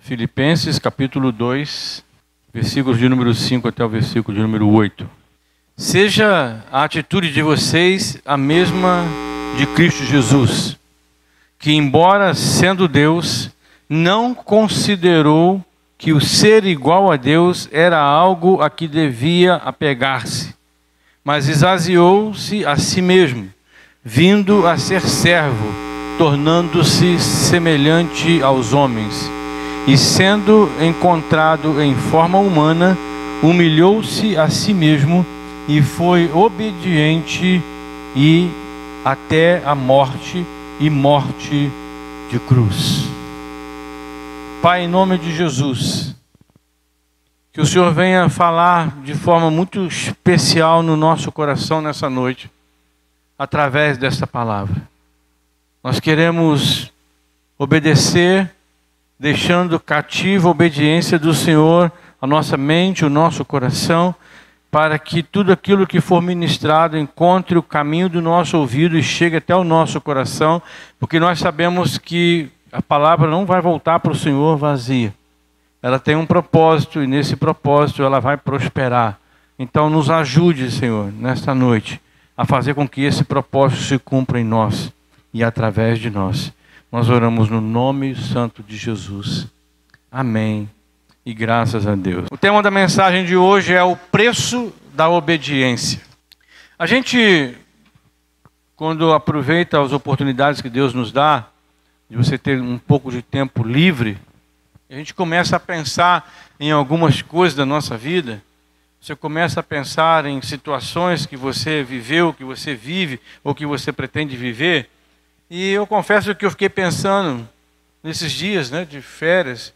Filipenses capítulo 2, versículos de número 5 até o versículo de número 8. Seja a atitude de vocês a mesma de Cristo Jesus, que embora sendo Deus, não considerou que o ser igual a Deus era algo a que devia apegar-se, mas esvaziou-se a si mesmo, vindo a ser servo, tornando-se semelhante aos homens. E sendo encontrado em forma humana, humilhou-se a si mesmo e foi obediente e até a morte e morte de cruz. Pai, em nome de Jesus, que o Senhor venha falar de forma muito especial no nosso coração nessa noite, através desta palavra. Nós queremos obedecer, deixando cativa a obediência do Senhor, a nossa mente, o nosso coração, para que tudo aquilo que for ministrado encontre o caminho do nosso ouvido e chegue até o nosso coração, porque nós sabemos que a palavra não vai voltar para o Senhor vazia. Ela tem um propósito e nesse propósito ela vai prosperar. Então nos ajude, Senhor, nesta noite, a fazer com que esse propósito se cumpra em nós e através de nós. Nós oramos no nome santo de Jesus. Amém. E graças a Deus. O tema da mensagem de hoje é o preço da obediência. A gente, quando aproveita as oportunidades que Deus nos dá, de você ter um pouco de tempo livre, a gente começa a pensar em algumas coisas da nossa vida. Você começa a pensar em situações que você viveu, que você vive, ou que você pretende viver. E eu confesso que eu fiquei pensando nesses dias, de férias,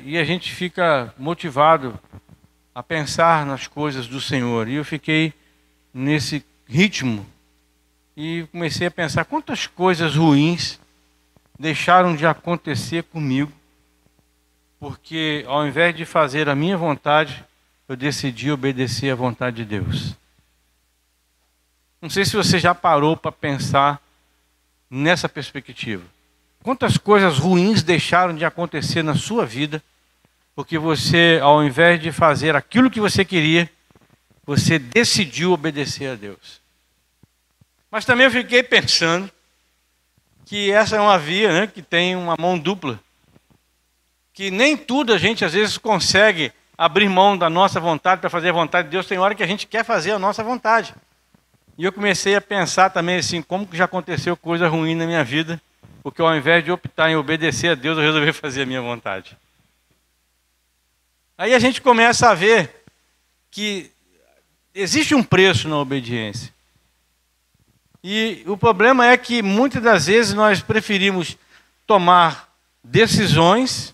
e a gente fica motivado a pensar nas coisas do Senhor. E eu fiquei nesse ritmo e comecei a pensar quantas coisas ruins deixaram de acontecer comigo, porque ao invés de fazer a minha vontade, eu decidi obedecer à vontade de Deus. Não sei se você já parou para pensar nessa perspectiva. Quantas coisas ruins deixaram de acontecer na sua vida, porque você, ao invés de fazer aquilo que você queria, você decidiu obedecer a Deus. Mas também eu fiquei pensando que essa é uma via, que tem uma mão dupla. Que nem tudo a gente às vezes consegue abrir mão da nossa vontade para fazer a vontade de Deus. Tem hora que a gente quer fazer a nossa vontade. E eu comecei a pensar também assim, como que já aconteceu coisa ruim na minha vida, porque ao invés de optar em obedecer a Deus, eu resolvi fazer a minha vontade. Aí a gente começa a ver que existe um preço na obediência. E o problema é que muitas das vezes nós preferimos tomar decisões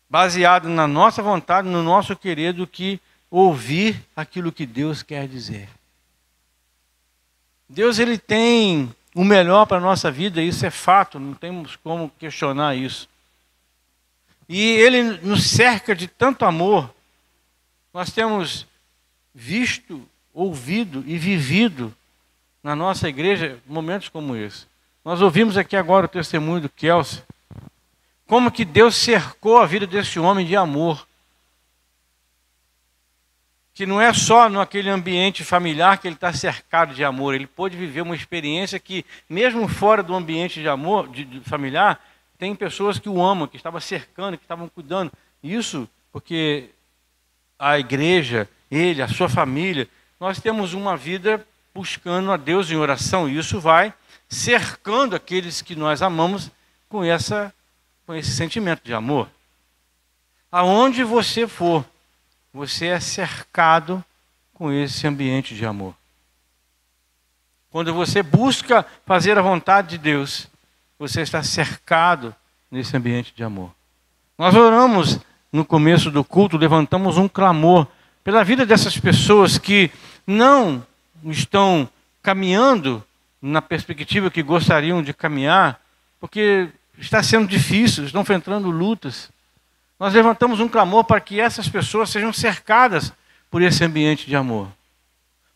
baseadas na nossa vontade, no nosso querer, do que ouvir aquilo que Deus quer dizer. Deus, ele tem o melhor para a nossa vida, isso é fato, não temos como questionar isso. E ele nos cerca de tanto amor. Nós temos visto, ouvido e vivido na nossa igreja momentos como esse. Nós ouvimos aqui agora o testemunho do Kelsey. Como que Deus cercou a vida desse homem de amor. Que não é só naquele ambiente familiar que ele está cercado de amor. Ele pôde viver uma experiência que, mesmo fora do ambiente de amor de familiar, tem pessoas que o amam, que estavam cercando, que estavam cuidando. Isso porque a igreja, ele, a sua família, nós temos uma vida buscando a Deus em oração. E isso vai cercando aqueles que nós amamos com esse sentimento de amor. Aonde você for, você é cercado com esse ambiente de amor. Quando você busca fazer a vontade de Deus, você está cercado nesse ambiente de amor. Nós oramos no começo do culto, levantamos um clamor pela vida dessas pessoas que não estão caminhando na perspectiva que gostariam de caminhar, porque está sendo difícil, estão enfrentando lutas. Nós levantamos um clamor para que essas pessoas sejam cercadas por esse ambiente de amor.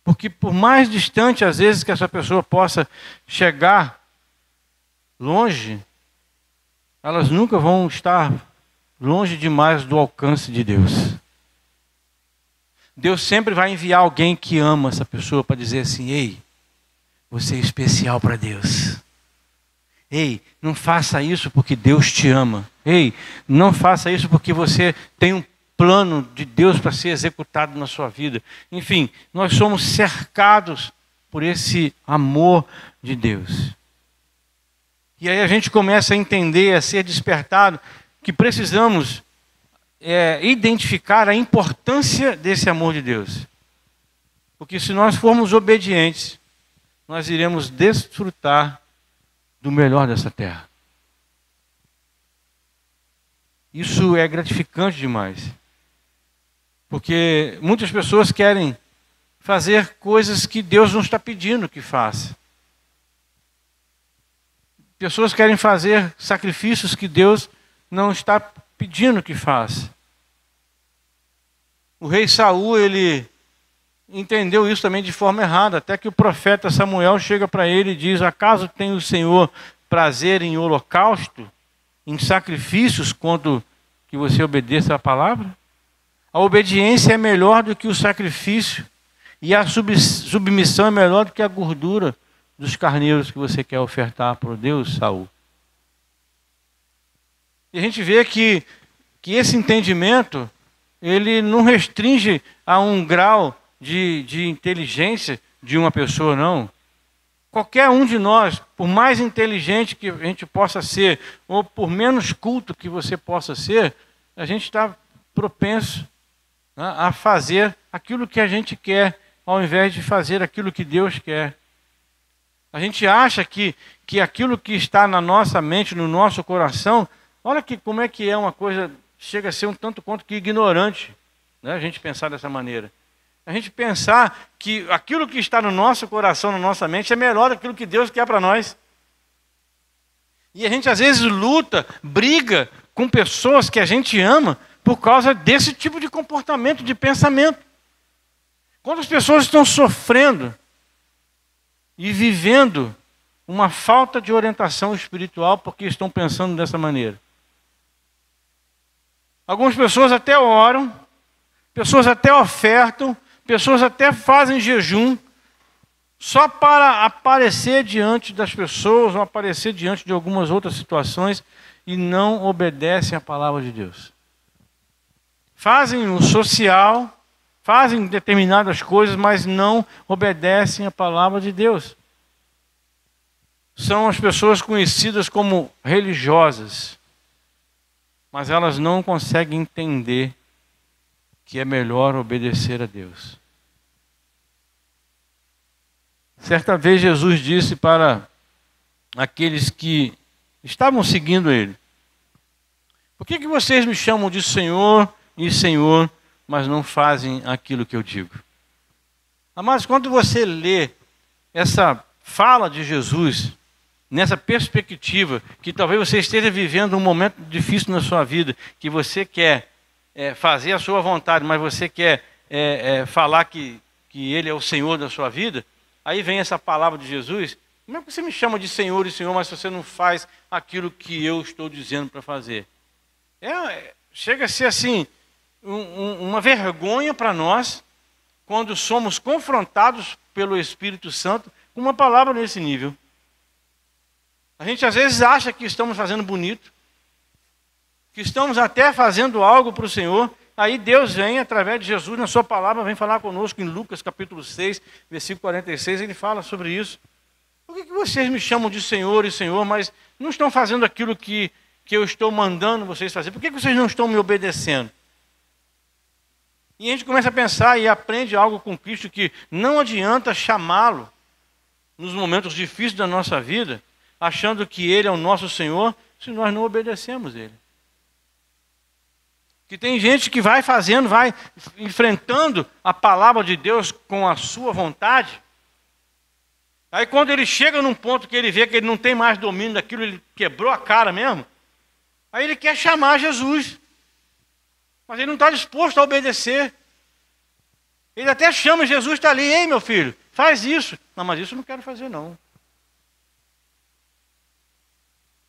Porque por mais distante, às vezes, que essa pessoa possa chegar longe, elas nunca vão estar longe demais do alcance de Deus. Deus sempre vai enviar alguém que ama essa pessoa para dizer assim: ei, você é especial para Deus. Ei, não faça isso porque Deus te ama. Ei, não faça isso porque você tem um plano de Deus para ser executado na sua vida. Enfim, nós somos cercados por esse amor de Deus. E aí a gente começa a entender, a ser despertado, que precisamos identificar a importância desse amor de Deus. Porque se nós formos obedientes, nós iremos desfrutar do melhor dessa terra. Isso é gratificante demais. Porque muitas pessoas querem fazer coisas que Deus não está pedindo que faça. Pessoas querem fazer sacrifícios que Deus não está pedindo que faça. O rei Saul, ele entendeu isso também de forma errada, até que o profeta Samuel chega para ele e diz: acaso tem o Senhor prazer em holocausto, em sacrifícios, quanto que você obedeça à palavra? A obediência é melhor do que o sacrifício, e a submissão é melhor do que a gordura dos carneiros que você quer ofertar para o Deus, Saul. E a gente vê que esse entendimento, ele não restringe a um grau de inteligência de uma pessoa, não. Qualquer um de nós, por mais inteligente que a gente possa ser, ou por menos culto que você possa ser, a gente está propenso, né, a fazer aquilo que a gente quer, ao invés de fazer aquilo que Deus quer. A gente acha que aquilo que está na nossa mente, no nosso coração, olha como é que é uma coisa, chega a ser um tanto quanto que ignorante, né, a gente pensar dessa maneira. A gente pensar que aquilo que está no nosso coração, na nossa mente, é melhor daquilo que Deus quer para nós. E a gente às vezes luta, briga com pessoas que a gente ama por causa desse tipo de comportamento, de pensamento. Quando as pessoas estão sofrendo e vivendo uma falta de orientação espiritual porque estão pensando dessa maneira. Algumas pessoas até oram, pessoas até ofertam, pessoas até fazem jejum, só para aparecer diante das pessoas, ou aparecer diante de algumas outras situações, e não obedecem à palavra de Deus. Fazem o social, fazem determinadas coisas, mas não obedecem à palavra de Deus. São as pessoas conhecidas como religiosas, mas elas não conseguem entender que é melhor obedecer a Deus. Certa vez Jesus disse para aqueles que estavam seguindo Ele: por que vocês me chamam de Senhor e Senhor, mas não fazem aquilo que eu digo? Amados, quando você lê essa fala de Jesus, nessa perspectiva, que talvez você esteja vivendo um momento difícil na sua vida, que você quer fazer a sua vontade, mas você quer falar que Ele é o Senhor da sua vida, aí vem essa palavra de Jesus: como é que você me chama de Senhor e Senhor, mas você não faz aquilo que eu estou dizendo para fazer? Chega a ser assim, uma vergonha para nós, quando somos confrontados pelo Espírito Santo com uma palavra nesse nível. A gente às vezes acha que estamos fazendo bonito, que estamos até fazendo algo para o Senhor. Aí Deus vem, através de Jesus, na sua palavra, vem falar conosco em Lucas capítulo 6, versículo 46, ele fala sobre isso. Por que vocês me chamam de Senhor e Senhor, mas não estão fazendo aquilo que eu estou mandando vocês fazer? Por que vocês não estão me obedecendo? E a gente começa a pensar e aprende algo com Cristo, que não adianta chamá-lo nos momentos difíceis da nossa vida, achando que Ele é o nosso Senhor, se nós não obedecemos Ele. Que tem gente que vai fazendo, vai enfrentando a palavra de Deus com a sua vontade. Aí quando ele chega num ponto que ele vê que ele não tem mais domínio daquilo, ele quebrou a cara mesmo, aí ele quer chamar Jesus. Mas ele não está disposto a obedecer. Ele até chama, Jesus está ali: ei, meu filho, faz isso. Não, mas isso eu não quero fazer, não.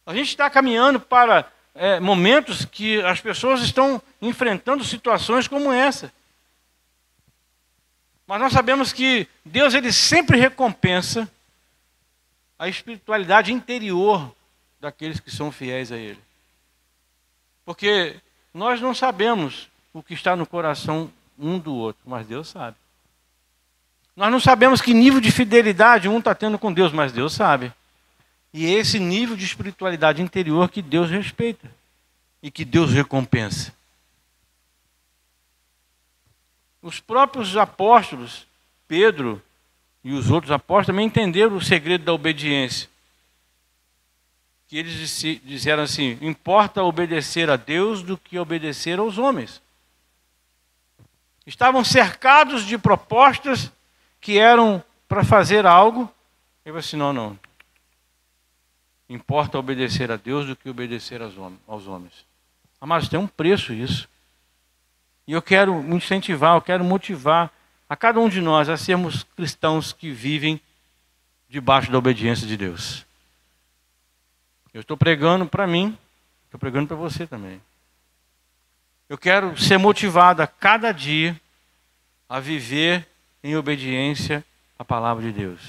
A gente está caminhando para momentos que as pessoas estão enfrentando situações como essa. Mas nós sabemos que Deus ele sempre recompensa a espiritualidade interior daqueles que são fiéis a Ele. Porque nós não sabemos o que está no coração um do outro, mas Deus sabe. Nós não sabemos que nível de fidelidade um está tendo com Deus, mas Deus sabe. E é esse nível de espiritualidade interior que Deus respeita e que Deus recompensa. Os próprios apóstolos, Pedro e os outros apóstolos, também entenderam o segredo da obediência. Que eles disseram assim: importa obedecer a Deus do que obedecer aos homens. Estavam cercados de propostas que eram para fazer algo. E eu disse: não. Importa obedecer a Deus do que obedecer aos homens. Mas tem um preço isso. E eu quero incentivar, eu quero motivar a cada um de nós a sermos cristãos que vivem debaixo da obediência de Deus. Eu estou pregando para mim, estou pregando para você também. Eu quero ser motivado a cada dia a viver em obediência à palavra de Deus.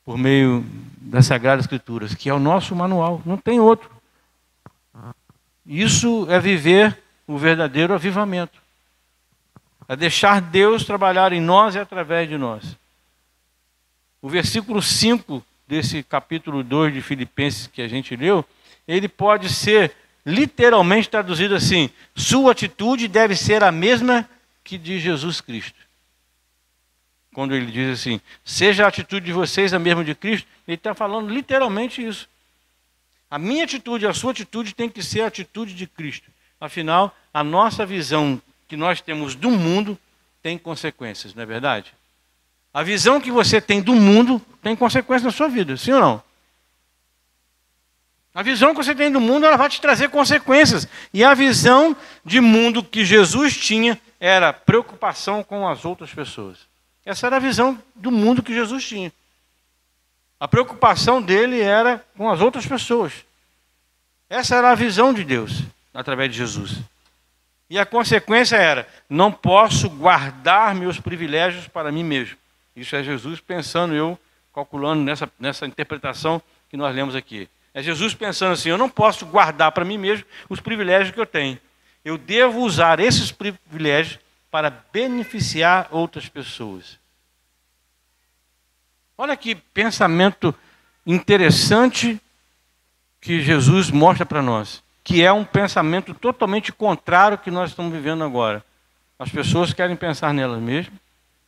Por meio das Sagradas Escrituras, que é o nosso manual, não tem outro. Isso é viver o verdadeiro avivamento. É deixar Deus trabalhar em nós e através de nós. O versículo 5 desse capítulo 2 de Filipenses que a gente leu, ele pode ser literalmente traduzido assim: sua atitude deve ser a mesma que de Jesus Cristo. Quando ele diz assim, seja a atitude de vocês a mesma de Cristo, ele está falando literalmente isso. A minha atitude, a sua atitude tem que ser a atitude de Cristo. Afinal, a nossa visão que nós temos do mundo tem consequências, não é verdade? A visão que você tem do mundo tem consequências na sua vida, sim ou não? A visão que você tem do mundo, ela vai te trazer consequências. E a visão de mundo que Jesus tinha era preocupação com as outras pessoas. Essa era a visão do mundo que Jesus tinha. A preocupação dele era com as outras pessoas. Essa era a visão de Deus, através de Jesus. E a consequência era, não posso guardar meus privilégios para mim mesmo. Isso é Jesus pensando, eu calculando nessa interpretação que nós lemos aqui. É Jesus pensando assim, eu não posso guardar para mim mesmo os privilégios que eu tenho. Eu devo usar esses privilégios para beneficiar outras pessoas. Olha que pensamento interessante que Jesus mostra para nós, que é um pensamento totalmente contrário ao que nós estamos vivendo agora. As pessoas querem pensar nelas mesmas,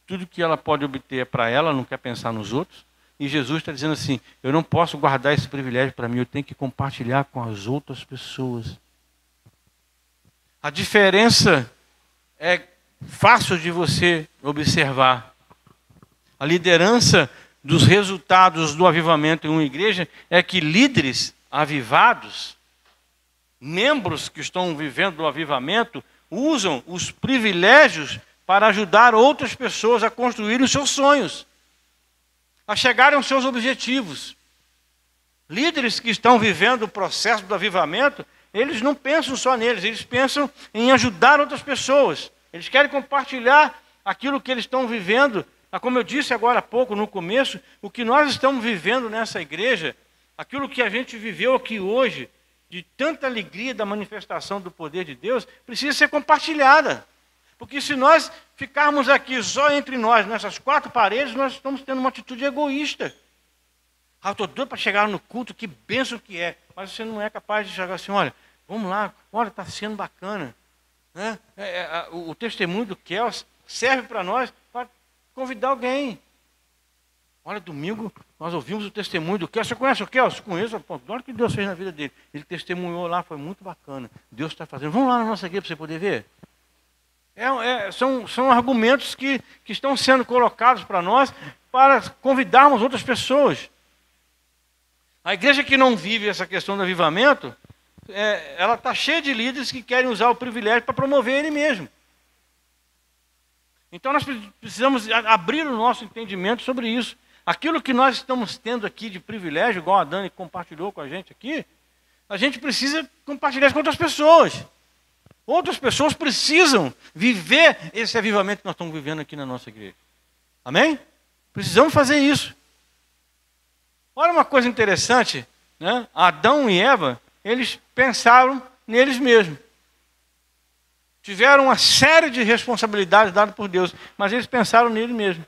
tudo que ela pode obter é para ela, não quer pensar nos outros. E Jesus está dizendo assim, eu não posso guardar esse privilégio para mim, eu tenho que compartilhar com as outras pessoas. A diferença é fácil de você observar. A liderança dos resultados do avivamento em uma igreja é que líderes avivados, membros que estão vivendo o avivamento, usam os privilégios para ajudar outras pessoas a construírem os seus sonhos, a chegarem aos seus objetivos. Líderes que estão vivendo o processo do avivamento, eles não pensam só neles, eles pensam em ajudar outras pessoas. Eles querem compartilhar aquilo que eles estão vivendo. Como eu disse agora há pouco, no começo, o que nós estamos vivendo nessa igreja, aquilo que a gente viveu aqui hoje, de tanta alegria da manifestação do poder de Deus, precisa ser compartilhada. Porque se nós ficarmos aqui só entre nós, nessas quatro paredes, nós estamos tendo uma atitude egoísta. Eu estou doido para chegar no culto, que bênção que é. Mas você não é capaz de chegar assim, olha, vamos lá, olha, está sendo bacana. Né? O testemunho do Kels serve para nós para convidar alguém. Olha, domingo nós ouvimos o testemunho do Kels. Você conhece o Kels? Conheço. Olha o que Deus fez na vida dele. Ele testemunhou lá, foi muito bacana. Deus está fazendo. Vamos lá na nossa igreja para você poder ver. São argumentos que estão sendo colocados para nós para convidarmos outras pessoas. A igreja que não vive essa questão do avivamento, ela está cheia de líderes que querem usar o privilégio para promover ele mesmo. Então nós precisamos abrir o nosso entendimento sobre isso. aquilo que nós estamos tendo aqui de privilégio, igual a Dani compartilhou com a gente aqui, a gente precisa compartilhar isso com outras pessoas. Outras pessoas precisam viver esse avivamento que nós estamos vivendo aqui na nossa igreja. Amém? Precisamos fazer isso. Olha uma coisa interessante, né? Adão e Eva, eles pensaram neles mesmos. Tiveram uma série de responsabilidades dadas por Deus, mas eles pensaram nele mesmo.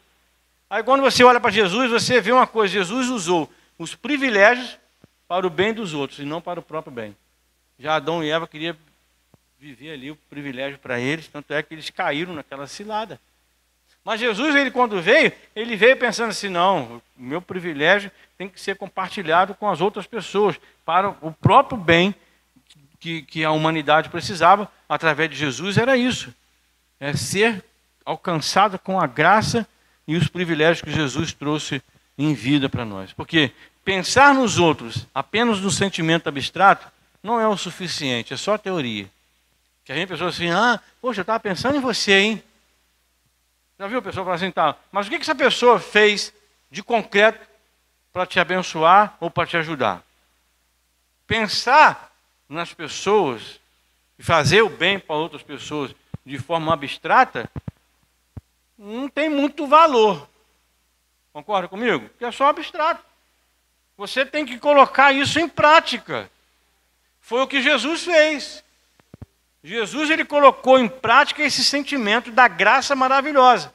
Aí quando você olha para Jesus, você vê uma coisa: Jesus usou os privilégios para o bem dos outros e não para o próprio bem. Já Adão e Eva queriam viver ali o privilégio para eles, tanto é que eles caíram naquela cilada. Mas Jesus, ele quando veio, ele veio pensando assim: não, o meu privilégio tem que ser compartilhado com as outras pessoas, para o próprio bem que a humanidade precisava. Através de Jesus era isso, é ser alcançado com a graça e os privilégios que Jesus trouxe em vida para nós. Porque pensar nos outros apenas no sentimento abstrato não é o suficiente, é só teoria. Que a gente pensou assim: poxa, eu estava pensando em você, hein? Já viu a pessoa falar assim, tá, mas o que essa pessoa fez de concreto para te abençoar ou para te ajudar? Pensar nas pessoas e fazer o bem para outras pessoas de forma abstrata não tem muito valor. Concorda comigo? Porque é só abstrato. Você tem que colocar isso em prática. Foi o que Jesus fez. Jesus, ele colocou em prática esse sentimento da graça maravilhosa.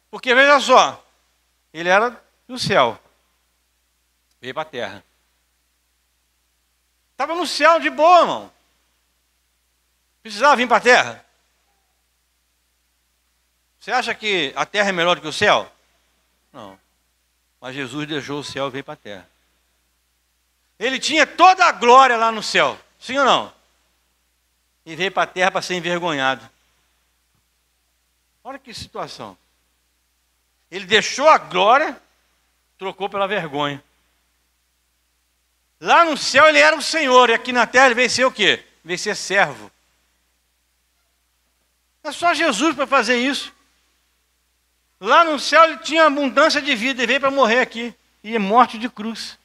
Porque veja só, ele era do céu, veio para a terra. Estava no céu de boa, irmão. Precisava vir para a terra? Você acha que a terra é melhor do que o céu? Não. Mas Jesus deixou o céu e veio para a terra. Ele tinha toda a glória lá no céu, sim ou não? E veio para a terra para ser envergonhado. Olha que situação. Ele deixou a glória, trocou pela vergonha. Lá no céu ele era o Senhor, e aqui na terra ele veio ser o quê? Veio ser servo. É só Jesus para fazer isso. Lá no céu ele tinha abundância de vida, e veio para morrer aqui. E é morte de cruz.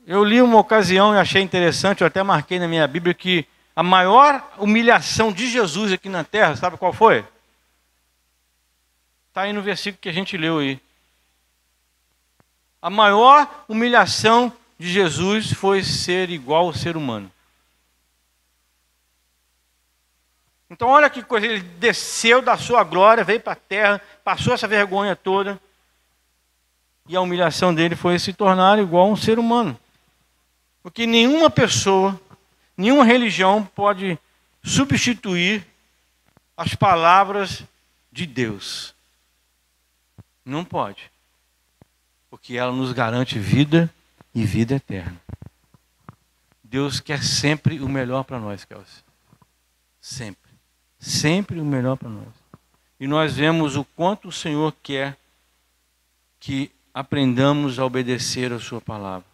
Eu li uma ocasião e achei interessante, eu até marquei na minha Bíblia, que a maior humilhação de Jesus aqui na terra, sabe qual foi? Está aí no versículo que a gente leu aí. A maior humilhação de Jesus foi ser igual ao ser humano. Então olha que coisa, ele desceu da sua glória, veio para a terra, passou essa vergonha toda, e a humilhação dele foi se tornar igual a um ser humano. Porque nenhuma pessoa, nenhuma religião pode substituir as palavras de Deus. Não pode. Porque ela nos garante vida e vida eterna. Deus quer sempre o melhor para nós, Kelsey. Sempre. Sempre o melhor para nós. E nós vemos o quanto o Senhor quer que aprendamos a obedecer a sua palavra.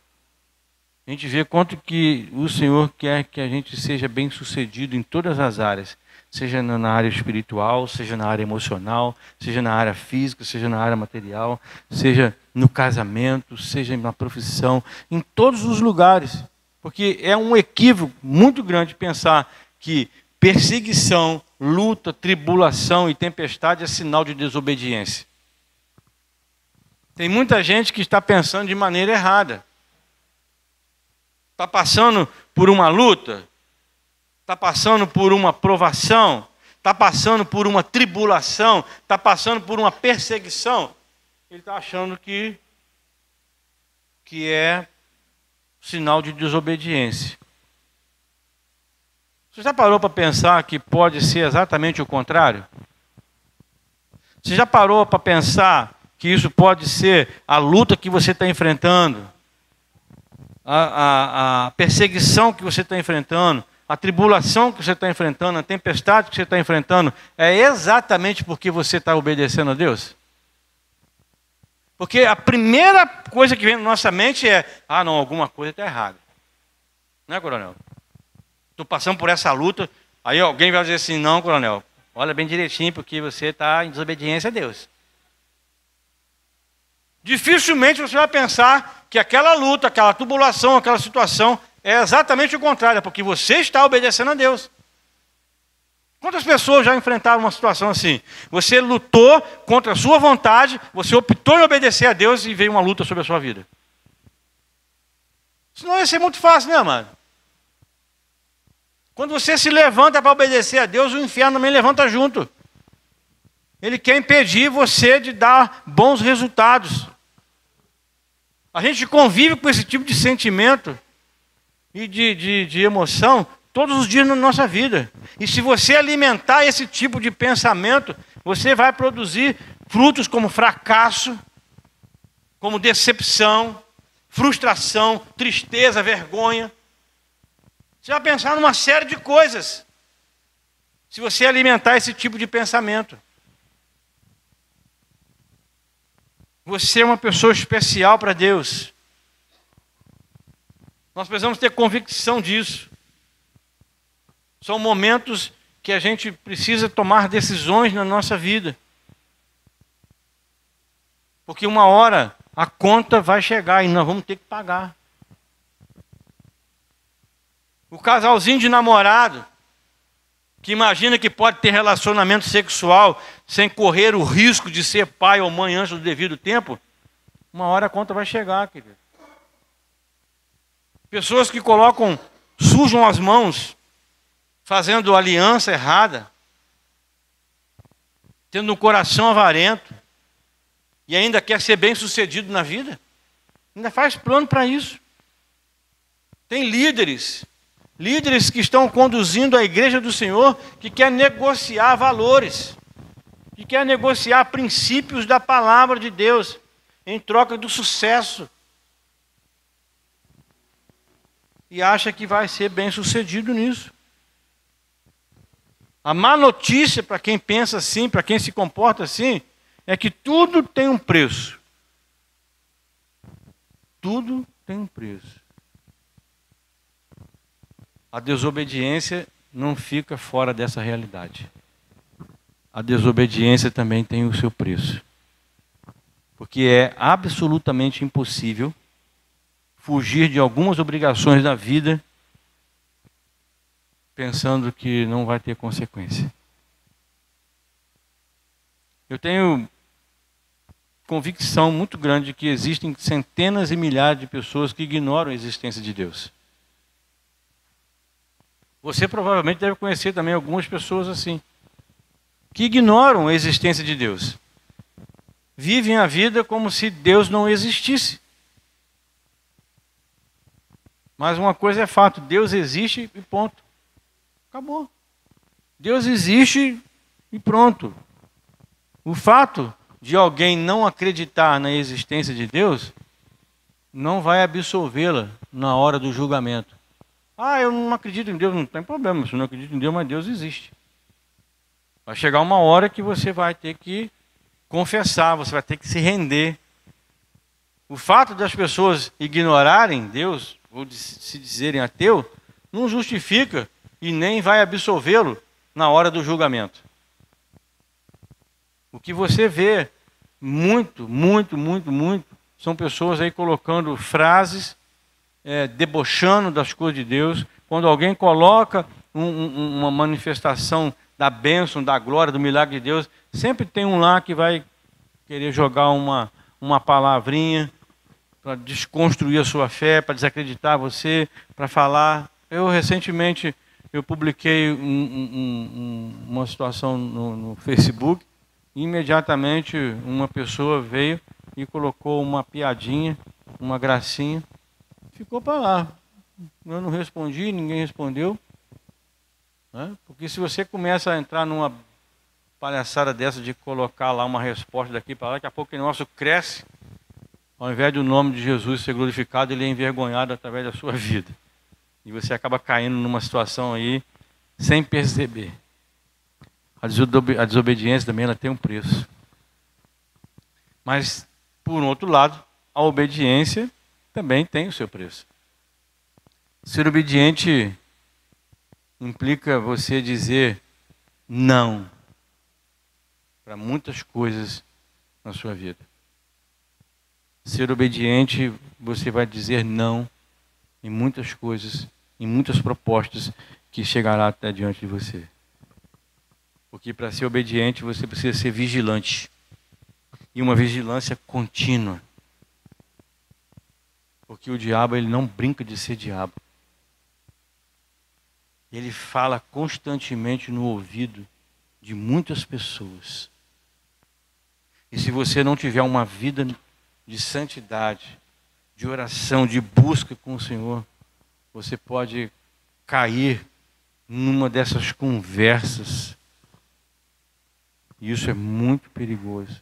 A gente vê quanto que o Senhor quer que a gente seja bem sucedido em todas as áreas. Seja na área espiritual, seja na área emocional, seja na área física, seja na área material, seja no casamento, seja na profissão, em todos os lugares. Porque é um equívoco muito grande pensar que perseguição, luta, tribulação e tempestade é sinal de desobediência. Tem muita gente que está pensando de maneira errada. Está passando por uma luta, está passando por uma provação, está passando por uma tribulação, está passando por uma perseguição. Ele está achando que é sinal de desobediência. Você já parou para pensar que pode ser exatamente o contrário? Você já parou para pensar que isso pode ser a luta que você está enfrentando, a perseguição que você está enfrentando, a tribulação que você está enfrentando, a tempestade que você está enfrentando, é exatamente porque você está obedecendo a Deus? Porque a primeira coisa que vem na nossa mente é: não, alguma coisa está errada. Não é, coronel? Estou passando por essa luta, aí alguém vai dizer assim: não, coronel, olha bem direitinho, porque você está em desobediência a Deus. Dificilmente você vai pensar que aquela luta, aquela tribulação, aquela situação é exatamente o contrário, porque você está obedecendo a Deus. Quantas pessoas já enfrentaram uma situação assim? Você lutou contra a sua vontade, você optou em obedecer a Deus e veio uma luta sobre a sua vida. Isso não ia ser muito fácil, né, amado? Quando você se levanta para obedecer a Deus, o inferno também levanta junto. Ele quer impedir você de dar bons resultados. A gente convive com esse tipo de sentimento e de emoção todos os dias na nossa vida. E se você alimentar esse tipo de pensamento, você vai produzir frutos como fracasso, como decepção, frustração, tristeza, vergonha. Você vai pensar numa série de coisas se você alimentar esse tipo de pensamento. Você é uma pessoa especial para Deus. Nós precisamos ter convicção disso. São momentos que a gente precisa tomar decisões na nossa vida. Porque uma hora a conta vai chegar e nós vamos ter que pagar. O casalzinho de namorado, que imagina que pode ter relacionamento sexual sem correr o risco de ser pai ou mãe antes do devido tempo, uma hora a conta vai chegar, querido. Pessoas que sujam as mãos, fazendo aliança errada, tendo um coração avarento, e ainda quer ser bem-sucedido na vida, ainda faz plano para isso. Tem líderes que estão conduzindo a igreja do Senhor, que quer negociar valores, que quer negociar princípios da palavra de Deus, em troca do sucesso. E acha que vai ser bem sucedido nisso. A má notícia para quem pensa assim, para quem se comporta assim, é que tudo tem um preço. Tudo tem um preço. A desobediência não fica fora dessa realidade. A desobediência também tem o seu preço. Porque é absolutamente impossível fugir de algumas obrigações da vida pensando que não vai ter consequência. Eu tenho convicção muito grande de que existem centenas e milhares de pessoas que ignoram a existência de Deus. Você provavelmente deve conhecer também algumas pessoas assim, que ignoram a existência de Deus. Vivem a vida como se Deus não existisse. Mas uma coisa é fato, Deus existe e ponto. Acabou. Deus existe e pronto. O fato de alguém não acreditar na existência de Deus não vai absolvê-la na hora do julgamento. Ah, eu não acredito em Deus, não tem problema, se eu não acredito em Deus, mas Deus existe. Vai chegar uma hora que você vai ter que confessar, você vai ter que se render. O fato das pessoas ignorarem Deus, ou de se dizerem ateu, não justifica e nem vai absolvê-lo na hora do julgamento. O que você vê muito, são pessoas aí colocando frases, debochando das coisas de Deus. Quando alguém coloca uma manifestação da bênção, da glória, do milagre de Deus, sempre tem um lá que vai querer jogar uma palavrinha para desconstruir a sua fé, para desacreditar você, para falar. Recentemente eu publiquei uma situação no Facebook, e imediatamente uma pessoa veio e colocou uma piadinha, uma gracinha, ficou para lá. Eu não respondi, ninguém respondeu. Porque se você começa a entrar numa palhaçada dessa de colocar lá uma resposta daqui para lá, daqui a pouco o nosso cresce, ao invés do nome de Jesus ser glorificado, ele é envergonhado através da sua vida. E você acaba caindo numa situação aí sem perceber. A desobediência também ela tem um preço. Mas, por outro lado, a obediência também tem o seu preço. Ser obediente implica você dizer não para muitas coisas na sua vida. ser obediente, você vai dizer não em muitas coisas, em muitas propostas que chegará até diante de você. Porque para ser obediente, você precisa ser vigilante. E uma vigilância contínua. Porque o diabo, ele não brinca de ser diabo. Ele fala constantemente no ouvido de muitas pessoas. E se você não tiver uma vida de santidade, de oração, de busca com o Senhor, você pode cair numa dessas conversas. E isso é muito perigoso.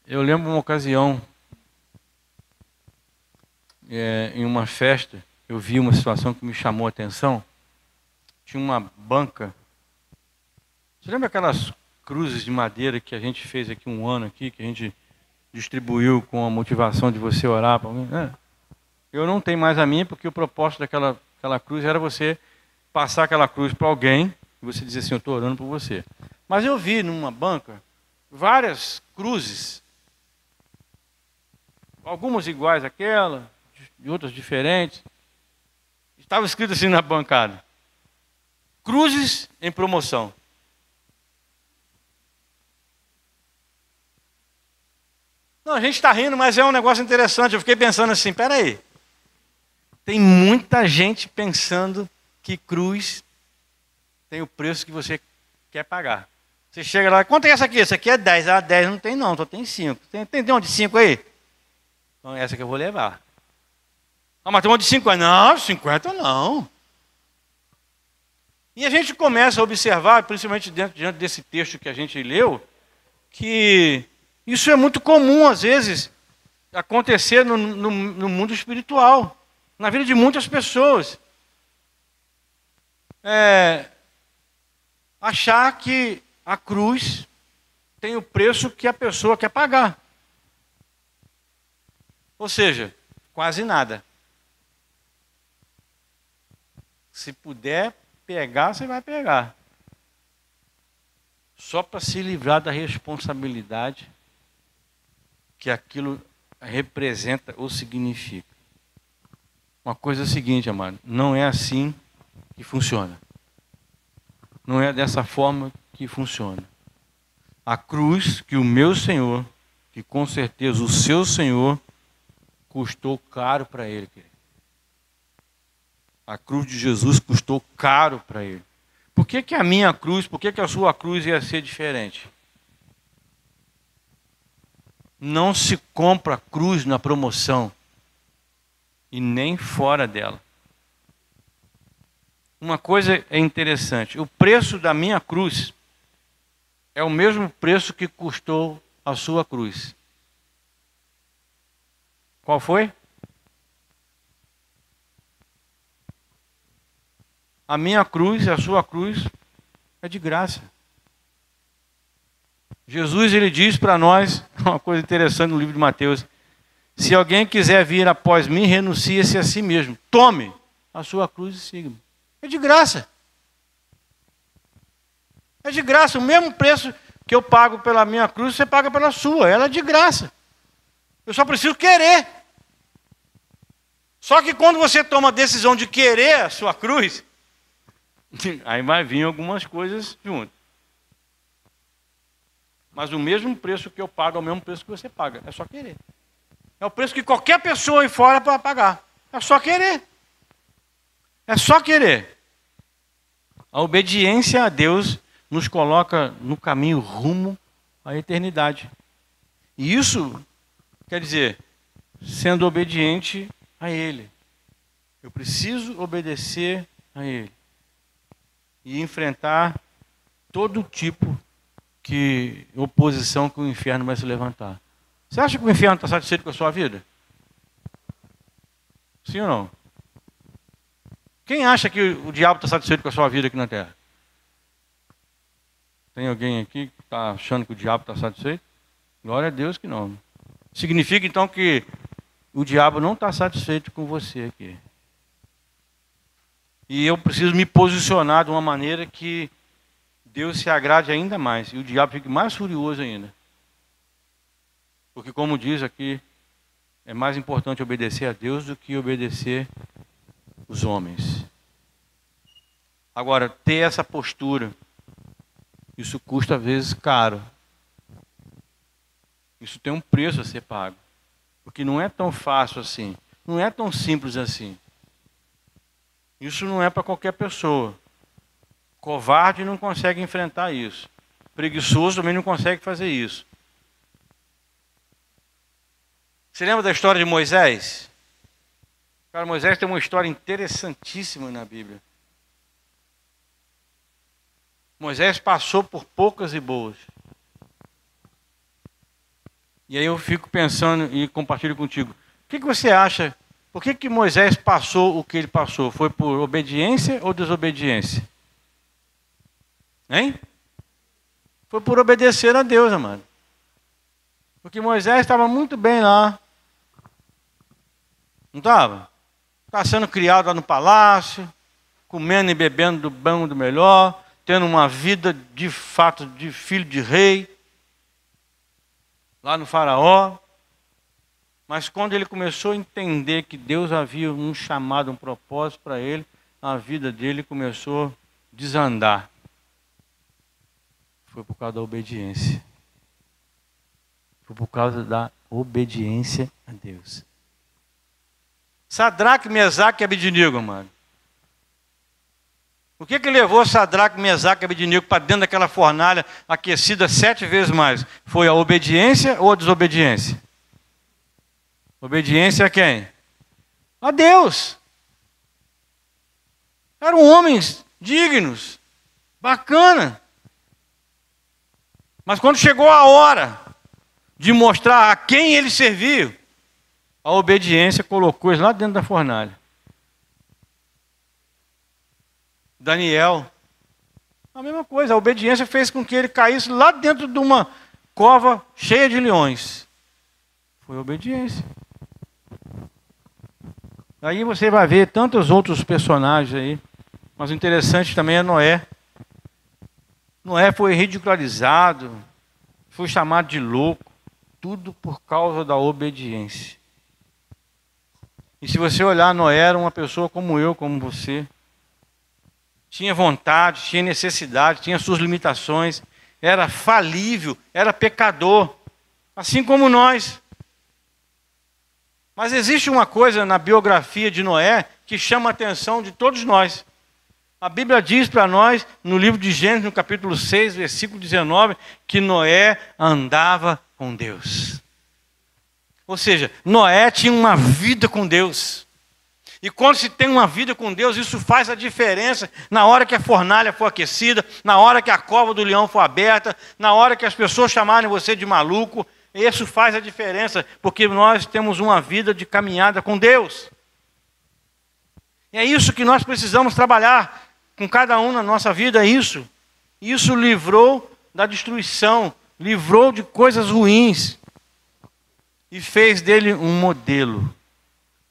Eu lembro uma ocasião, em uma festa, eu vi uma situação que me chamou a atenção. Tinha uma banca. Você lembra aquelas cruzes de madeira que a gente fez aqui um ano aqui, que a gente distribuiu com a motivação de você orar para alguém? Eu não tenho mais a minha, porque o propósito daquela cruz era você passar aquela cruz para alguém e você dizer assim, eu estou orando por você. Mas eu vi numa banca várias cruzes, algumas iguais àquela, e outras diferentes. Estava escrito assim na bancada: cruzes em promoção. Não, a gente está rindo, mas é um negócio interessante. Eu fiquei pensando assim, peraí. Tem muita gente pensando que cruz tem o preço que você quer pagar. Você chega lá, quanto é essa aqui? Essa aqui é 10. Ah, 10 não tem não, só tem 5. Tem uma de 5 aí? Então essa que eu vou levar. Ah, mas tem uma de 50. Não, 50 não. E a gente começa a observar, principalmente diante desse texto que a gente leu, que isso é muito comum, às vezes, acontecer no mundo espiritual, na vida de muitas pessoas. Achar que a cruz tem o preço que a pessoa quer pagar. Ou seja, quase nada. Se puder pegar, você vai pegar. Só para se livrar da responsabilidade que aquilo representa ou significa. Uma coisa é a seguinte, amado, não é assim que funciona. Não é dessa forma que funciona. A cruz que o meu Senhor, que com certeza o seu Senhor, custou caro para ele, querido. A cruz de Jesus custou caro para ele. Por que a minha cruz, por que a sua cruz ia ser diferente? Não se compra cruz na promoção e nem fora dela. Uma coisa é interessante, o preço da minha cruz é o mesmo preço que custou a sua cruz. Qual foi? A minha cruz e a sua cruz é de graça. Jesus, ele diz para nós, uma coisa interessante no livro de Mateus: se alguém quiser vir após mim, renuncie-se a si mesmo. Tome a sua cruz e siga-me. É de graça. É de graça. O mesmo preço que eu pago pela minha cruz, você paga pela sua. Ela é de graça. Eu só preciso querer. Só que quando você toma a decisão de querer a sua cruz, aí vai vir algumas coisas junto. Mas o mesmo preço que eu pago é o mesmo preço que você paga. É só querer. É o preço que qualquer pessoa aí fora pode pagar. É só querer. É só querer. A obediência a Deus nos coloca no caminho rumo à eternidade. E isso quer dizer, sendo obediente a Ele. Eu preciso obedecer a Ele. E enfrentar todo tipo de oposição que o inferno vai se levantar. Você acha que o inferno está satisfeito com a sua vida? Sim ou não? Quem acha que o diabo está satisfeito com a sua vida aqui na Terra? Tem alguém aqui que está achando que o diabo está satisfeito? Glória a Deus que não. Significa então que o diabo não está satisfeito com você aqui. E eu preciso me posicionar de uma maneira que Deus se agrade ainda mais. E o diabo fique mais furioso ainda. Porque, como diz aqui, é mais importante obedecer a Deus do que obedecer os homens. Agora, ter essa postura, isso custa às vezes caro. Isso tem um preço a ser pago. Porque não é tão fácil assim. Não é tão simples assim. Isso não é para qualquer pessoa. Covarde não consegue enfrentar isso. Preguiçoso também não consegue fazer isso. Você lembra da história de Moisés? Cara, Moisés tem uma história interessantíssima na Bíblia. Moisés passou por poucas e boas. E aí eu fico pensando e compartilho contigo. O que você acha? Por que Moisés passou o que ele passou? Foi por obediência ou desobediência? Hein? Foi por obedecer a Deus, amado. Porque Moisés estava muito bem lá. Não estava? Estava sendo criado lá no palácio, comendo e bebendo do bom e do melhor, tendo uma vida de fato de filho de rei, lá no faraó. Mas quando ele começou a entender que Deus havia um chamado, um propósito para ele, a vida dele começou a desandar. Foi por causa da obediência. Foi por causa da obediência a Deus. Sadraque, Mesaque e Abednego, mano. O que levou Sadraque, Mesaque e Abednego para dentro daquela fornalha aquecida 7 vezes mais? Foi a obediência ou a desobediência? Obediência a quem? A Deus. Eram homens dignos, bacana. Mas quando chegou a hora de mostrar a quem ele serviu, a obediência colocou eles lá dentro da fornalha. Daniel, a mesma coisa, a obediência fez com que ele caísse lá dentro de uma cova cheia de leões. Foi obediência. Aí você vai ver tantos outros personagens aí, mas o interessante também é Noé. Noé foi ridicularizado, foi chamado de louco, tudo por causa da obediência. E se você olhar, Noé era uma pessoa como eu, como você. Tinha vontade, tinha necessidade, tinha suas limitações, era falível, era pecador, assim como nós. Mas existe uma coisa na biografia de Noé que chama a atenção de todos nós. A Bíblia diz para nós, no livro de Gênesis, no capítulo 6, versículo 19, que Noé andava com Deus. Ou seja, Noé tinha uma vida com Deus. E quando se tem uma vida com Deus, isso faz a diferença na hora que a fornalha for aquecida, na hora que a cova do leão for aberta, na hora que as pessoas chamarem você de maluco. Isso faz a diferença, porque nós temos uma vida de caminhada com Deus. E é isso que nós precisamos trabalhar com cada um na nossa vida, é isso. Isso livrou da destruição, livrou de coisas ruins. E fez dele um modelo.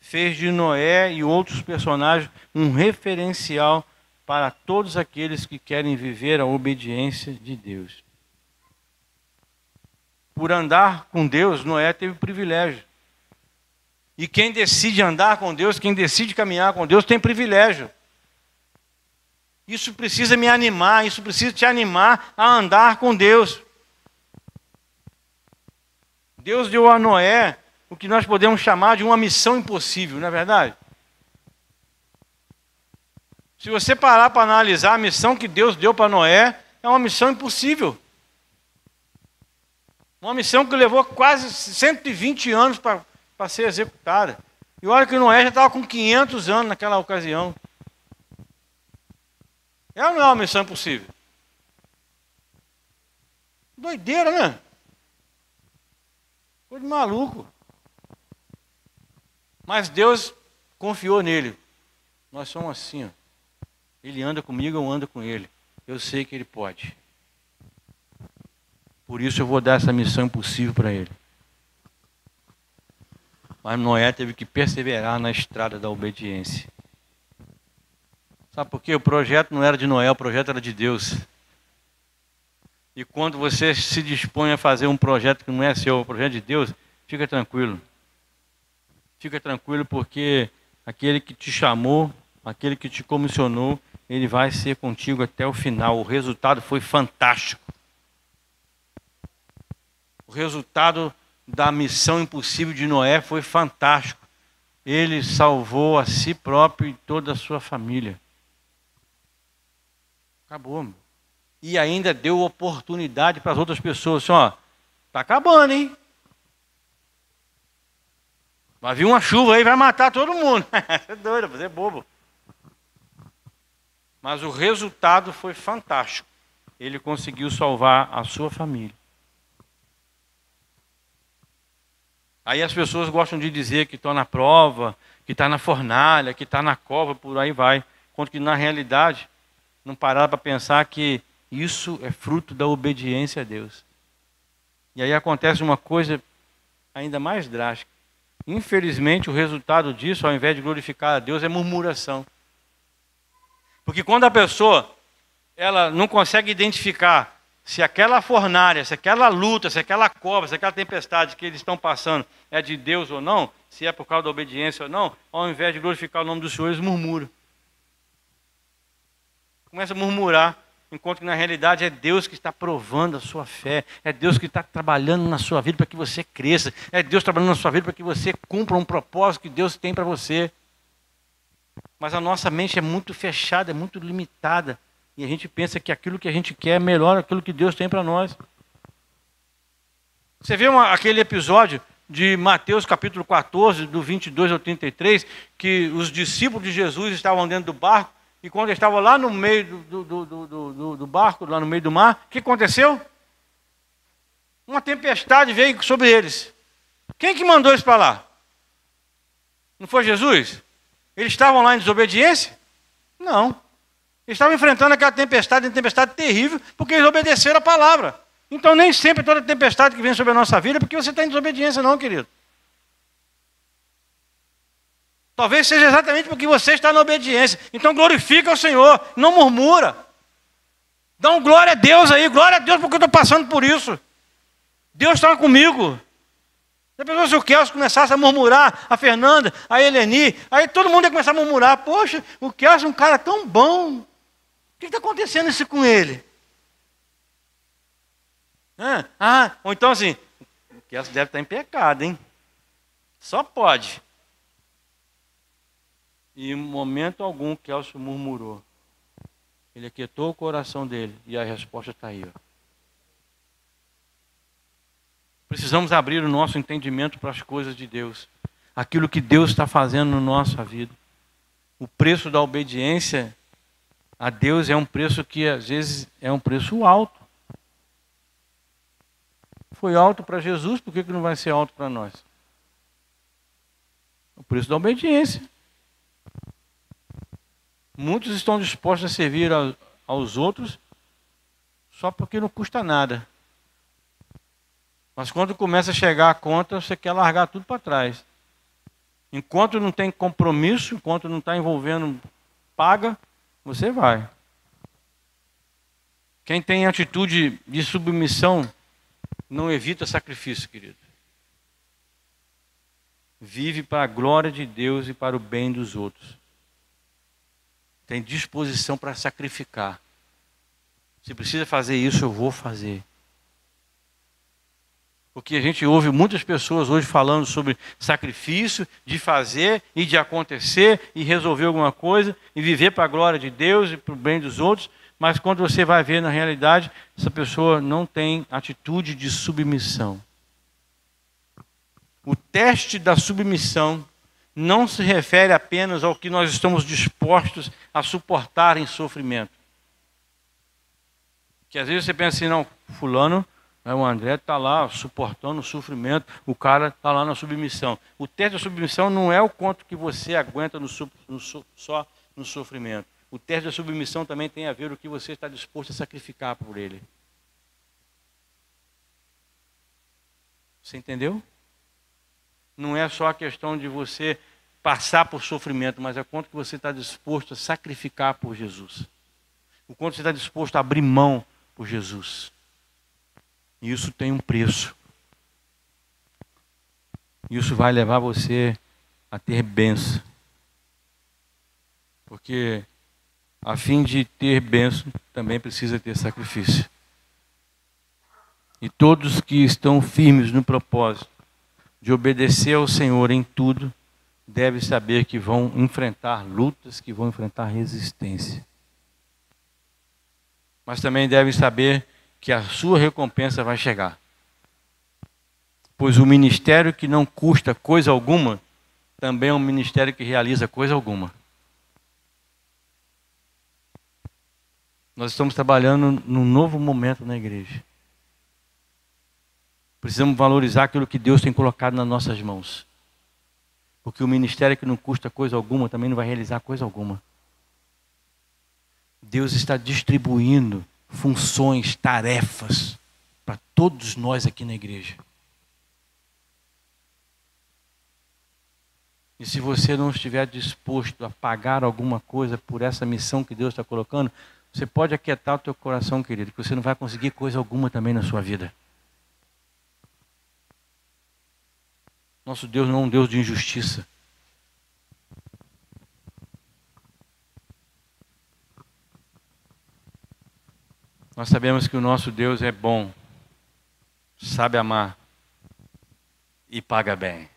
Fez de Noé e outros personagens um referencial para todos aqueles que querem viver a obediência de Deus. Por andar com Deus, Noé teve privilégio. E quem decide andar com Deus, quem decide caminhar com Deus, tem privilégio. Isso precisa me animar, isso precisa te animar a andar com Deus. Deus deu a Noé o que nós podemos chamar de uma missão impossível, não é verdade? Se você parar para analisar a missão que Deus deu para Noé, é uma missão impossível. Uma missão que levou quase 120 anos para ser executada. E olha que Noé já estava com 500 anos naquela ocasião. É ou não é uma missão impossível? Doideira, né? Coisa de maluco. Mas Deus confiou nele. Nós somos assim, ó. Ele anda comigo, eu ando com ele. Eu sei que ele pode. Por isso eu vou dar essa missão impossível para ele. Mas Noé teve que perseverar na estrada da obediência. Sabe por quê? O projeto não era de Noé, o projeto era de Deus. E quando você se dispõe a fazer um projeto que não é seu, é um projeto de Deus, fica tranquilo. Fica tranquilo porque aquele que te chamou, aquele que te comissionou, ele vai ser contigo até o final. O resultado foi fantástico. O resultado da missão impossível de Noé foi fantástico. Ele salvou a si próprio e toda a sua família. Acabou, meu. E ainda deu oportunidade para as outras pessoas. Assim, ó, tá acabando, hein? Vai vir uma chuva aí, vai matar todo mundo. Você é doido, você é bobo. Mas o resultado foi fantástico. Ele conseguiu salvar a sua família. Aí as pessoas gostam de dizer que estão na prova, que está na fornalha, que está na cova, por aí vai. Enquanto que na realidade, não pararam para pensar que isso é fruto da obediência a Deus. E aí acontece uma coisa ainda mais drástica. Infelizmente, o resultado disso, ao invés de glorificar a Deus, é murmuração. Porque quando a pessoa ela não consegue identificar se aquela fornalha, se aquela luta, se aquela cova, se aquela tempestade que eles estão passando é de Deus ou não, se é por causa da obediência ou não, ao invés de glorificar o nome do Senhor, eles murmuram. Começa a murmurar, enquanto que na realidade é Deus que está provando a sua fé, é Deus que está trabalhando na sua vida para que você cresça, é Deus trabalhando na sua vida para que você cumpra um propósito que Deus tem para você. Mas a nossa mente é muito fechada, é muito limitada, e a gente pensa que aquilo que a gente quer é melhor aquilo que Deus tem para nós. Você vê aquele episódio de Mateus capítulo 14, do 22 ao 33, que os discípulos de Jesus estavam dentro do barco, e quando estavam lá no meio do barco, lá no meio do mar, o que aconteceu? Uma tempestade veio sobre eles. Quem que mandou eles para lá? Não foi Jesus? Eles estavam lá em desobediência? Não. Eles estavam enfrentando aquela tempestade, uma tempestade terrível, porque eles obedeceram a palavra. Então nem sempre toda tempestade que vem sobre a nossa vida é porque você está em desobediência não, querido. Talvez seja exatamente porque você está na obediência. Então glorifica o Senhor, não murmura. Dá um glória a Deus aí, glória a Deus porque eu estou passando por isso. Deus está comigo. Já pensou se o Kelso começasse a murmurar, a Fernanda, a Eleni, aí todo mundo ia começar a murmurar, poxa, o Kelso é um cara tão bom. O que está acontecendo isso com ele? Ou então assim, o Kelso deve estar em pecado, hein? Só pode. E em momento algum o Kelso murmurou. Ele aquietou o coração dele e a resposta está aí. Ó. Precisamos abrir o nosso entendimento para as coisas de Deus. Aquilo que Deus está fazendo na nossa vida. O preço da obediência a Deus é um preço que às vezes é um preço alto. Foi alto para Jesus, por que não vai ser alto para nós? O preço da obediência. Muitos estão dispostos a servir aos outros só porque não custa nada. Mas quando começa a chegar a conta, você quer largar tudo para trás. Enquanto não tem compromisso, enquanto não está envolvendo paga, você vai. Quem tem atitude de submissão não evita sacrifício, querido. Vive para a glória de Deus e para o bem dos outros. Tem disposição para sacrificar. Se precisa fazer isso, eu vou fazer. Porque a gente ouve muitas pessoas hoje falando sobre sacrifício, de fazer e de acontecer e resolver alguma coisa e viver para a glória de Deus e para o bem dos outros, mas quando você vai ver na realidade, essa pessoa não tem atitude de submissão. O teste da submissão não se refere apenas ao que nós estamos dispostos a suportar em sofrimento. Que às vezes você pensa assim, não, fulano, o André está lá suportando o sofrimento, o cara está lá na submissão. O teste da submissão não é o quanto que você aguenta só no sofrimento. O teste da submissão também tem a ver com o que você está disposto a sacrificar por ele. Você entendeu? Não é só a questão de você passar por sofrimento, mas é o quanto que você está disposto a sacrificar por Jesus. O quanto você está disposto a abrir mão por Jesus. E isso tem um preço. Isso vai levar você a ter bênção. Porque a fim de ter bênção, também precisa ter sacrifício. E todos que estão firmes no propósito de obedecer ao Senhor em tudo, devem saber que vão enfrentar lutas, que vão enfrentar resistência. Mas também devem saber que a sua recompensa vai chegar. Pois o ministério que não custa coisa alguma, também é um ministério que realiza coisa alguma. Nós estamos trabalhando num novo momento na igreja. Precisamos valorizar aquilo que Deus tem colocado nas nossas mãos. Porque o ministério que não custa coisa alguma, também não vai realizar coisa alguma. Deus está distribuindo funções, tarefas, para todos nós aqui na igreja. E se você não estiver disposto a pagar alguma coisa por essa missão que Deus está colocando, você pode aquietar o teu coração, querido, que você não vai conseguir coisa alguma também na sua vida. Nosso Deus não é um Deus de injustiça. Nós sabemos que o nosso Deus é bom, sabe amar e paga bem.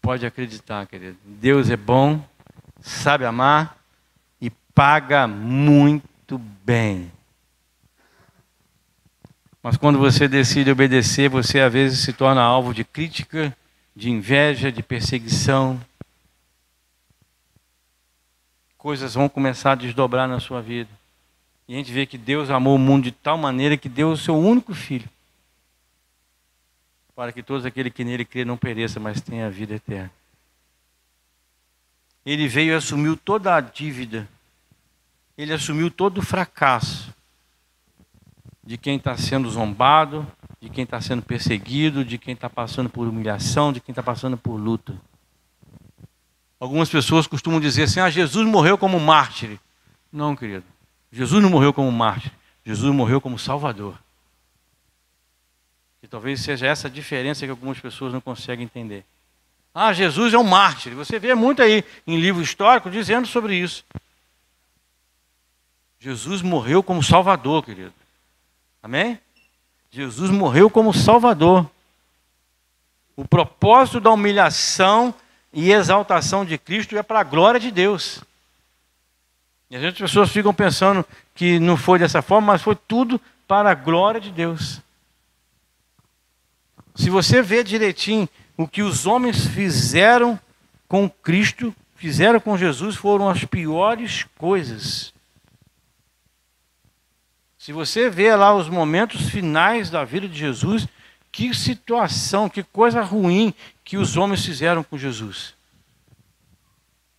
Pode acreditar, querido. Deus é bom, sabe amar e paga muito bem. Mas quando você decide obedecer, você às vezes se torna alvo de crítica, de inveja, de perseguição. Coisas vão começar a desdobrar na sua vida. E a gente vê que Deus amou o mundo de tal maneira que deu o seu único filho, para que todos aqueles que nele crê não pereçam, mas tenham a vida eterna. Ele veio e assumiu toda a dívida. Ele assumiu todo o fracasso de quem está sendo zombado, de quem está sendo perseguido, de quem está passando por humilhação, de quem está passando por luta. Algumas pessoas costumam dizer assim, Jesus morreu como mártir. Não, querido. Jesus não morreu como mártir. Jesus morreu como Salvador. E talvez seja essa a diferença que algumas pessoas não conseguem entender. Jesus é um mártir. Você vê muito aí em livro histórico dizendo sobre isso. Jesus morreu como Salvador, querido. Amém? Jesus morreu como Salvador. O propósito da humilhação e exaltação de Cristo é para a glória de Deus. E as pessoas ficam pensando que não foi dessa forma, mas foi tudo para a glória de Deus. Se você vê direitinho o que os homens fizeram com Cristo, fizeram com Jesus, foram as piores coisas. Se você vê lá os momentos finais da vida de Jesus, que situação, que coisa ruim que os homens fizeram com Jesus.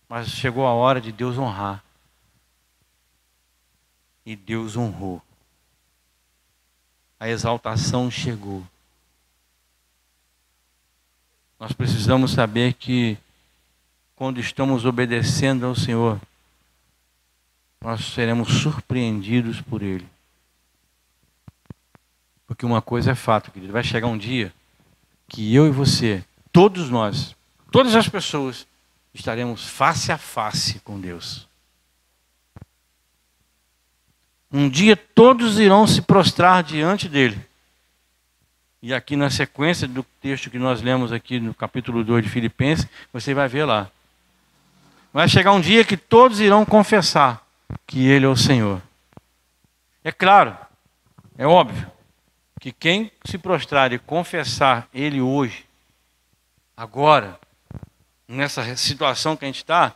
Mas chegou a hora de Deus honrar. E Deus honrou. A exaltação chegou. Nós precisamos saber que quando estamos obedecendo ao Senhor, nós seremos surpreendidos por Ele. Porque uma coisa é fato, querido, vai chegar um dia que eu e você, todos nós, todas as pessoas, estaremos face a face com Deus. Um dia todos irão se prostrar diante dele. E aqui na sequência do texto que nós lemos aqui no capítulo 2 de Filipenses, você vai ver lá. Vai chegar um dia que todos irão confessar que Ele é o Senhor. É claro, é óbvio, que quem se prostrar e confessar Ele hoje, agora, nessa situação que a gente está,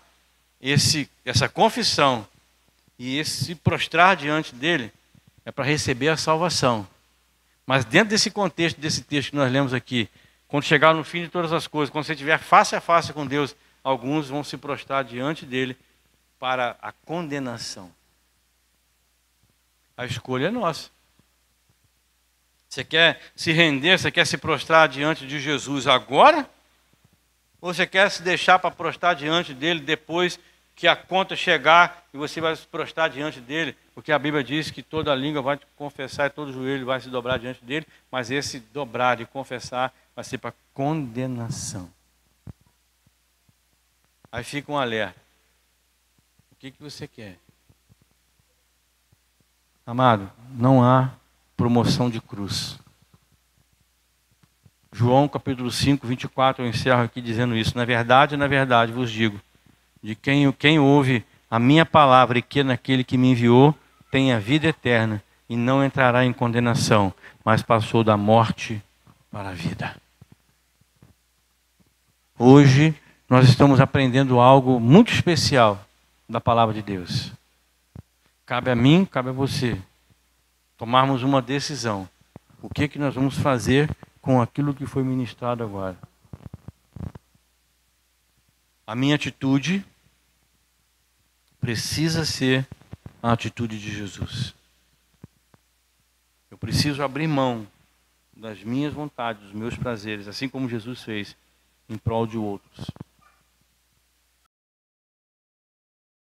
essa confissão e esse se prostrar diante dele é para receber a salvação. Mas dentro desse contexto, desse texto que nós lemos aqui, quando chegar no fim de todas as coisas, quando você estiver face a face com Deus, alguns vão se prostrar diante dele para a condenação. A escolha é nossa. Você quer se render, você quer se prostrar diante de Jesus agora? Ou você quer se deixar para prostrar diante dele depois que a conta chegar e você vai se prostrar diante dele, porque a Bíblia diz que toda língua vai te confessar e todo joelho vai se dobrar diante dele, mas esse dobrar e confessar vai ser para condenação. Aí fica um alerta. O que você quer? Amado, não há promoção de cruz. João capítulo 5, 24, eu encerro aqui dizendo isso. Na verdade vos digo, de quem ouve a minha palavra e crê naquele que me enviou, tem a vida eterna e não entrará em condenação, mas passou da morte para a vida. Hoje nós estamos aprendendo algo muito especial da palavra de Deus. Cabe a mim, cabe a você, tomarmos uma decisão. O que nós vamos fazer com aquilo que foi ministrado agora? A minha atitude precisa ser a atitude de Jesus. Eu preciso abrir mão das minhas vontades, dos meus prazeres, assim como Jesus fez, em prol de outros.